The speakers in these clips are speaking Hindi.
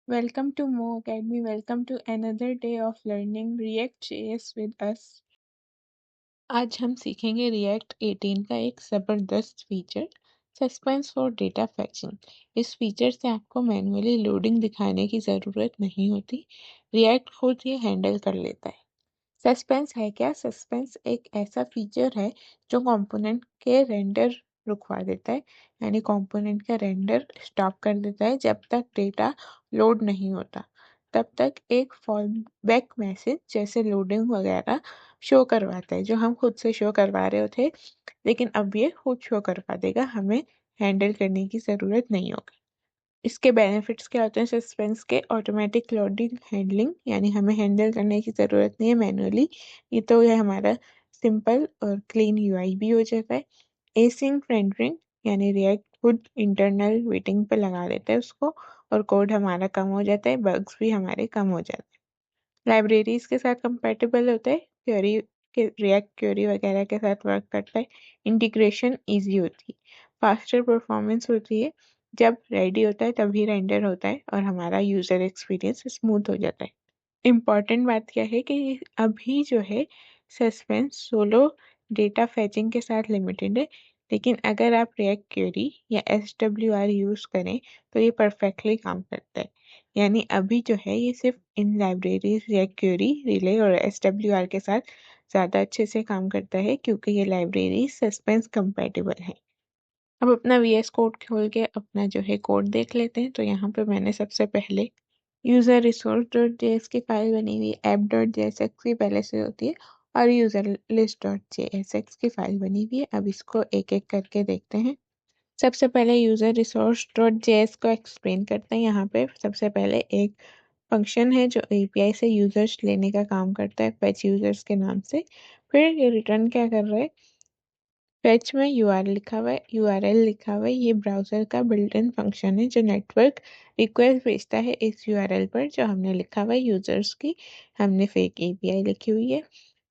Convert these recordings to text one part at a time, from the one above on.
Welcome to Mo Academy. Welcome to another day of learning React.js with us. आज हम सीखेंगे React 18 का एक ज़बरदस्त फीचर सस्पेंस फॉर डेटा फैचिंग। इस फीचर से आपको मैन्युअली लोडिंग दिखाने की ज़रूरत नहीं होती, React खुद ये हैंडल कर लेता है। सस्पेंस है क्या? सस्पेंस एक ऐसा फीचर है जो कंपोनेंट के रेंडर रुकवा देता है, यानी कंपोनेंट का रेंडर स्टॉप कर देता है जब तक डेटा लोड नहीं होता। तब तक एक फॉल बैक मैसेज जैसे लोडिंग वगैरह शो करवाता है, जो हम खुद से शो करवा रहे होते, लेकिन अब ये खुद शो करवा देगा, हमें हैंडल करने की ज़रूरत नहीं होगी। इसके बेनिफिट्स क्या होते हैं? सस्पेंस के ऑटोमेटिक लोडिंग हैंडलिंग, यानी हमें हैंडल करने की ज़रूरत नहीं है मैनुअली। ये तो ये हमारा सिंपल और क्लीन यूआई भी हो जाता है। एसिंक रेंडरिंग, यानी रिएक्ट खुद इंटरनल वेटिंग पे लगा देता है उसको, और कोड हमारा कम हो जाता है, बग्स भी हमारे कम हो जाते हैं। लाइब्रेरीज के साथ कंपेटेबल होता है, क्वेरी के रिएक्ट क्वेरी वगैरह के साथ वर्क करता है। इंटीग्रेशन इजी होती है, फास्टर परफॉर्मेंस होती है, जब रेडी होता है तभी रेंडर होता है और हमारा यूज़र एक्सपीरियंस स्मूथ हो जाता है। इम्पॉर्टेंट बात क्या है कि अभी जो है सस्पेंस सोलो डेटा फैचिंग के साथ लिमिटेड है, लेकिन अगर आप रिएक्ट क्वेरी या SWR यूज़ करें तो ये परफेक्टली काम करता है। यानी अभी जो है ये सिर्फ इन लाइब्रेरीज रिएक्ट क्वेरी, रिले और SWR के साथ ज़्यादा अच्छे से काम करता है, क्योंकि ये लाइब्रेरी सस्पेंस कंपेटिबल है। अब अपना VS कोड खोल के अपना जो है कोड देख लेते हैं। तो यहाँ पे मैंने सबसे पहले यूज़र रिसोर्स डॉट जेएस की फाइल बनी हुई है, ऐप डॉट जेएसएक्स की पहले से होती है, और यूज़र लिस्ट डॉट जेएसएक्स की फाइल बनी हुई है। अब इसको एक एक करके देखते हैं। सबसे पहले यूज़र रिसोर्स डॉट जेएस को एक्सप्लेन करते हैं। यहाँ पे सबसे पहले एक फंक्शन है जो API से यूजर्स लेने का काम करता है, फेच यूजर्स के नाम से। फिर ये रिटर्न क्या कर रहा है? फेच में URL लिखा हुआ है, URL लिखा हुआ है, ये ब्राउज़र का बिल्ट इन फंक्शन है जो नेटवर्क रिक्वेस्ट भेजता है इस URL पर जो हमने लिखा हुआ है यूजर्स की, हमने फेक API लिखी हुई है।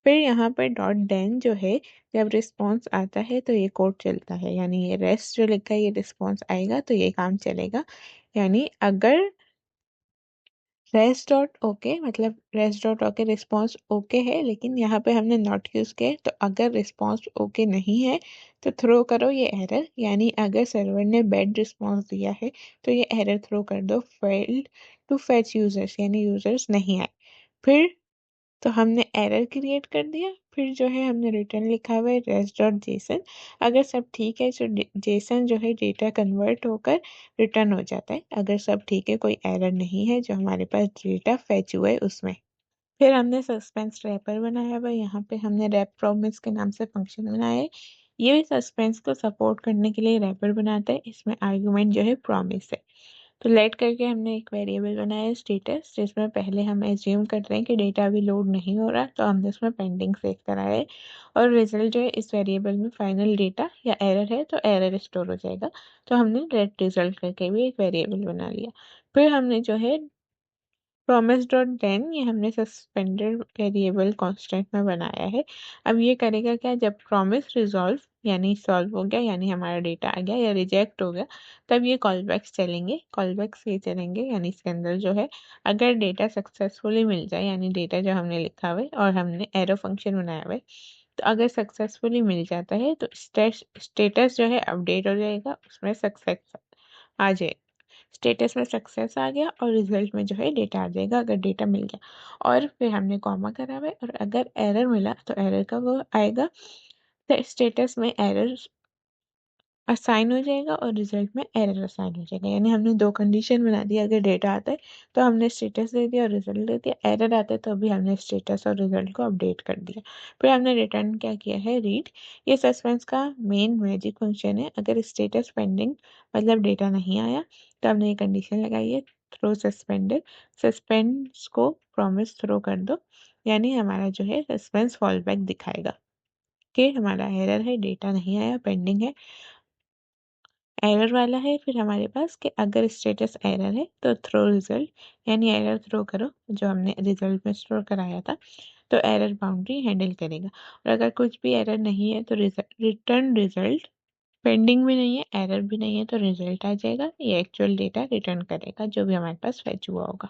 फिर यहाँ पर डॉट देन जो है, जब रिस्पॉन्स आता है तो ये कोड चलता है, यानी ये रेस्ट जो लिखा है ये रिस्पॉन्स आएगा तो ये काम चलेगा। यानी अगर रेस्ट डॉट ओके, मतलब rest dot okay response okay है, लेकिन यहाँ पे हमने नॉट यूज़ किया है, तो अगर रिस्पॉन्स ओके नहीं है तो थ्रो करो ये एरर, यानी अगर सर्वर ने बैड रिस्पॉन्स दिया है तो ये एरर थ्रो कर दो, फेल्ड टू फेच यूजर्स, यानी यूजर्स नहीं आए। फिर तो हमने एरर क्रिएट कर दिया। फिर जो है हमने रिटर्न लिखा हुआ है रेस्ट डॉट जेसन। अगर सब ठीक है तो जेसन जो है डेटा कन्वर्ट होकर रिटर्न हो जाता है। अगर सब ठीक है, कोई एरर नहीं है, जो हमारे पास डेटा फैच हुआ है उसमें। फिर हमने सस्पेंस रैपर बनाया हुआ है। यहाँ पे हमने रैप प्रॉमिस के नाम से फंक्शन बनाया है। ये भी सस्पेंस को सपोर्ट करने के लिए रैपर बनाता है। इसमें आर्गुमेंट जो है प्रॉमिस है। तो लेट करके हमने एक वेरिएबल बनाया है स्टेटस, जिसमें पहले हम एज्यूम कर रहे हैं कि डेटा अभी लोड नहीं हो रहा, तो हमने उसमें पेंडिंग सेव करा है। और रिजल्ट जो है इस वेरिएबल में फाइनल डेटा या एरर है तो एरर स्टोर हो जाएगा, तो हमने रेट रिजल्ट करके भी एक वेरिएबल बना लिया। फिर हमने जो है प्रॉमिस डॉट देन, ये हमने सस्पेंडेड वेरिएबल कांस्टेंट में बनाया है। अब ये करेगा क्या? जब प्रॉमिस रिजॉल्व यानी सॉल्व हो गया, यानी हमारा डेटा आ गया या रिजेक्ट हो गया, तब ये कॉलबैक्स चलेंगे। कॉलबैक्स ये चलेंगे यानी इसके अंदर जो है, अगर डेटा सक्सेसफुली मिल जाए, यानी डेटा जो हमने लिखा हुआ है और हमने एरो फंक्शन बनाया हुआ है, तो अगर सक्सेसफुली मिल जाता है तो स्टेटस जो है अपडेट हो जाएगा, उसमें सक्सेस आ जाए। स्टेटस में सक्सेस आ गया और रिजल्ट में जो है डेटा आ जाएगा, अगर डेटा मिल गया। और फिर हमने कॉमा करा हुआ है, और अगर एरर मिला तो एरर का वो आएगा, स्टेटस में एरर असाइन हो जाएगा और रिजल्ट में एरर असाइन हो जाएगा। यानी हमने दो कंडीशन बना दी, अगर डेटा आता है तो हमने स्टेटस दे दिया और रिजल्ट दे दिया, एरर आता है तो अभी हमने स्टेटस और रिजल्ट को अपडेट कर दिया। फिर हमने रिटर्न क्या किया है? रीड। ये सस्पेंस का मेन मैजिक फंक्शन है। अगर स्टेटस पेंडिंग मतलब डेटा नहीं आया, तो हमने ये कंडीशन लगाई है, थ्रो सस्पेंडेड, सस्पेंस को प्रॉमिस थ्रो कर दो, यानी हमारा जो है सस्पेंस फॉल बैक दिखाएगा कि हमारा एरर है, डेटा नहीं आया, पेंडिंग है, एरर वाला है। फिर हमारे पास कि अगर स्टेटस एरर है तो थ्रो रिजल्ट, यानी एरर थ्रो करो, जो हमने रिजल्ट में स्टोर कराया था, तो एरर बाउंड्री हैंडल करेगा। और अगर कुछ भी एरर नहीं है तो रिटर्न रिजल्ट पेंडिंग भी नहीं है, एरर भी नहीं है, तो रिजल्ट आ जाएगा। ये एक्चुअल डेटा रिटर्न करेगा जो भी हमारे पास फेच हुआ होगा।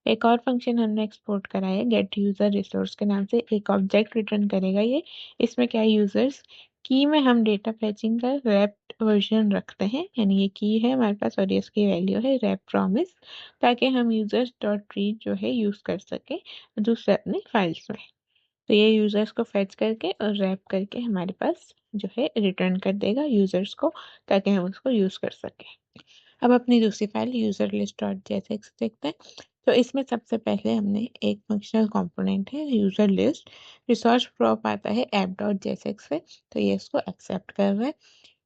एक और फंक्शन हमने एक्सपोर्ट करा है गेट यूजर रिसोर्स के नाम से, एक ऑब्जेक्ट रिटर्न करेगा ये। इसमें क्या है, यूजर्स की में हम डेटा फेचिंग का रैप्ड वर्जन रखते हैं, यानी ये की है हमारे पास और ये इसकी वैल्यू है रैप प्रॉमिस, ताकि हम यूजर्स डॉट रीड जो है यूज कर सके दूसरे अपने फाइल्स में। तो ये यूजर्स को फेच करके और रैप करके हमारे पास जो है रिटर्न कर देगा यूजर्स को, ताकि हम उसको यूज कर सकें। अब अपनी दूसरी file user list dot JSX देखते हैं। तो इसमें सबसे पहले हमने एक फंक्शनल कंपोनेंट है यूजर लिस्ट, रिसोर्स प्रॉप आता है ऐप डॉट जेएसएक्स से, तो ये इसको एक्सेप्ट कर रहा है।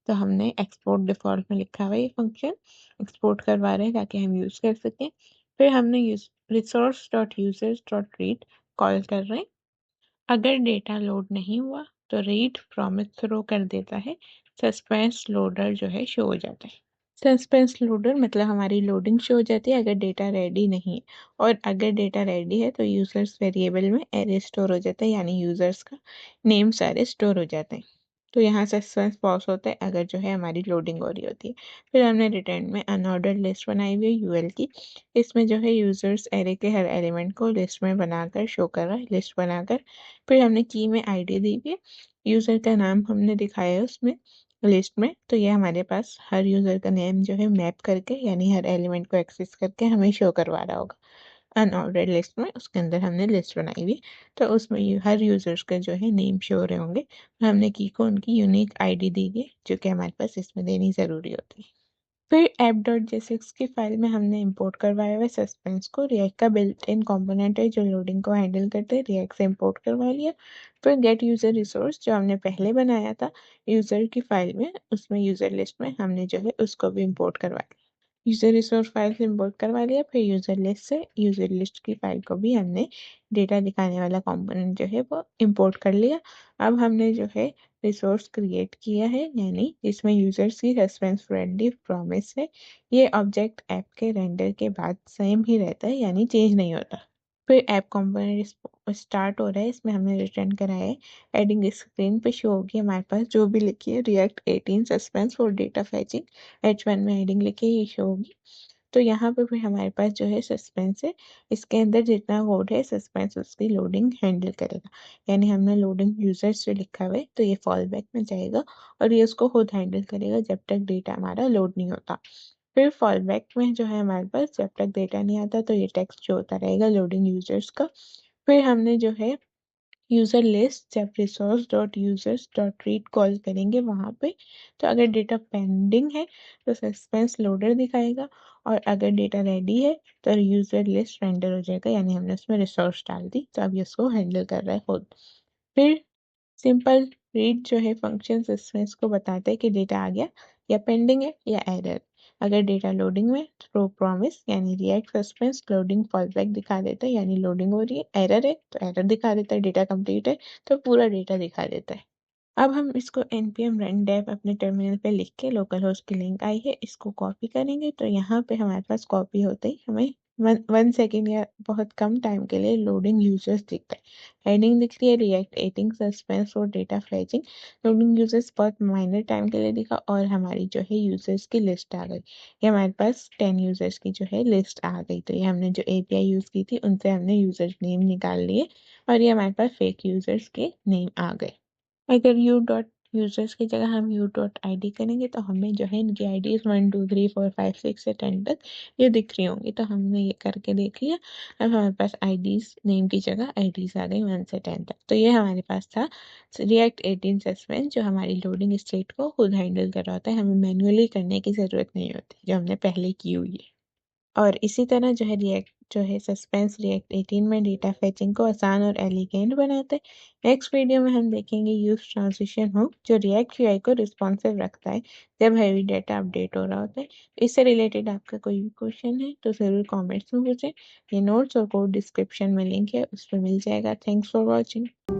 तो हमने एक्सपोर्ट डिफॉल्ट में लिखा हुआ ये फंक्शन एक्सपोर्ट करवा रहे हैं ताकि हम यूज कर सकें। फिर हमने use resource dot users dot read call कर रहे हैं। अगर डेटा लोड नहीं हुआ तो रीड प्रॉमिस थ्रो कर देता है, सस्पेंस लोडर जो है शो हो जाता है। सस्पेंस लोडर मतलब हमारी लोडिंग शो हो जाती है अगर डेटा रेडी नहीं है, और अगर डेटा रेडी है तो यूजर्स वेरिएबल में एरे स्टोर हो जाता है, यानी यूजर्स का नेम सारे स्टोर हो जाते हैं। तो यहाँ सस्पेंस पॉज होता है अगर जो है हमारी लोडिंग हो रही होती है। फिर हमने रिटर्न में अनऑर्डर्ड लिस्ट बनाई हुई है यूएल की। इसमें जो है यूजर्स एरे के हर एलिमेंट को लिस्ट में बनाकर शो कर रहा है, लिस्ट बनाकर। फिर हमने की में आईडी दी हुई है, यूजर का नाम हमने दिखाया है उसमें लिस्ट में, तो ये हमारे पास हर यूजर का नेम जो है मैप करके, यानी हर एलिमेंट को एक्सेस करके हमें शो करवा रहा होगा। अनऑर्डर्ड लिस्ट में उसके अंदर हमने लिस्ट बनाई हुई, तो उसमें हर यूजर्स का जो है नेम शो हो रहे होंगे। हमने की को उनकी यूनिक आईडी दी है जो कि हमारे पास इसमें देनी ज़रूरी होती है। फिर ऐप डॉट जेएसएक्स की फाइल में हमने इंपोर्ट करवाया हुआ सस्पेंस को, रिएक्ट का बिल्ट इन कंपोनेंट है जो लोडिंग को हैंडल करते हैं, रिएक्ट से इंपोर्ट करवा लिया। फिर गेट यूजर रिसोर्स जो हमने पहले बनाया था यूजर की फाइल में, उसमें यूजर लिस्ट में हमने जो है उसको भी इंपोर्ट करवा लिया। यूजर रिसोर्स फाइल से इंपोर्ट करवा लिया, फिर यूजर लिस्ट से यूजर लिस्ट की फाइल को भी हमने डेटा दिखाने वाला कंपोनेंट जो है वो इंपोर्ट कर लिया। अब हमने जो है रिसोर्स क्रिएट किया है, यानी इसमें यूजर्स की सस्पेंस फ्रेंडली प्रॉमिस है। ये ऑब्जेक्ट ऐप के रेंडर के बाद सेम ही रहता है, यानी चेंज नहीं होता। फिर ऐप कंपोनेंट स्टार्ट हो रहा है, इसमें हमने रिटर्न कराया है एडिंग स्क्रीन पे शो होगी हमारे पास जो भी लिखी है react 18 suspense for data फैचिंग H1 में हेडिंग लिखी है ये शो होगी। तो यहाँ पे भी हमारे पास जो है सस्पेंस है, इसके अंदर जितना कोड है सस्पेंस उसकी लोडिंग हैंडल करेगा, यानी हमने लोडिंग यूजर से लिखा हुआ है तो ये फॉल बैक में जाएगा और ये उसको खुद हैंडल करेगा जब तक डेटा हमारा लोड नहीं होता। फिर फॉल बैक में जो है हमारे पास जब तक डेटा नहीं आता तो ये टेक्स्ट जो होता रहेगा लोडिंग यूजर्स का। फिर हमने जो है यूजर लिस्ट जब resource dot users dot read call करेंगे वहां पे, तो अगर डेटा पेंडिंग है तो सस्पेंस लोडर दिखाएगा, और अगर डेटा रेडी है तो यूजर लिस्ट रेंडर हो जाएगा, यानी हमने उसमें रिसोर्स डाल दी तो अब ये उसको हैंडल कर रहा है खुद। फिर सिंपल रीड जो है फंक्शन सस्पेंस को बताता है कि डेटा आ गया या पेंडिंग है या एरर। अगर डेटा लोडिंग में थ्रो प्रॉमिस यानी रिएक्ट सस्पेंस लोडिंग फॉलबैक दिखा देता है, यानी लोडिंग हो रही है, एरर है तो एरर दिखा देता है, डेटा कंप्लीट है तो पूरा डेटा दिखा देता है। अब हम इसको npm run dev अपने टर्मिनल पे लिख के लोकल होस्ट की लिंक आई है इसको कॉपी करेंगे, तो यहाँ पे हमारे पास कॉपी होते ही हमें 1 सेकेंड या बहुत कम टाइम के लिए लोडिंग यूजर्स दिखता है। हेडिंग दिख रही है रिएक्ट 18 सस्पेंस और डेटा फेचिंग। लोडिंग यूजर्स बहुत माइनर टाइम के लिए दिखा और हमारी जो है यूजर्स की लिस्ट आ गई। ये हमारे पास 10 यूजर्स की जो है लिस्ट आ गई, तो ये हमने जो एपीआई यूज की थी उनसे हमने यूजर नेम निकाल लिए और ये हमारे पास फेक यूजर्स के नेम आ गए। अगर यू डॉट यूजर्स की जगह हम यू डॉट आई डी करेंगे तो हमें जो है इनकी आई डी 1 2 3 4 5 6 से 10 तक ये दिख रही होंगी, तो हमने ये करके देख लिया। अब हमारे पास आई डीज नेम की जगह आई डीज आ गई 1 से 10 तक। तो ये हमारे पास था रिएक्ट 18 सस्पेंस जो हमारी लोडिंग स्टेट को खुद हैंडल कर रहा होता है, हमें मैन्युअली करने की ज़रूरत नहीं होती जो हमने पहले की हुई है। और इसी तरह जो है रिएक्ट जो है सस्पेंस रिएक्ट 18 में डेटा फेचिंग को आसान और एलिगेंट बनाते हैं। नेक्स्ट वीडियो में हम देखेंगे यूज ट्रांजिशन हुक जो रिएक्ट यूआई को रिस्पॉन्सिव रखता है जब हैवी डेटा अपडेट हो रहा होता है। इससे रिलेटेड आपका कोई भी क्वेश्चन है तो ज़रूर कमेंट्स में पूछें। ये नोट्स और कोड डिस्क्रिप्शन में लिंक है उस पर मिल जाएगा। Thanks for watching.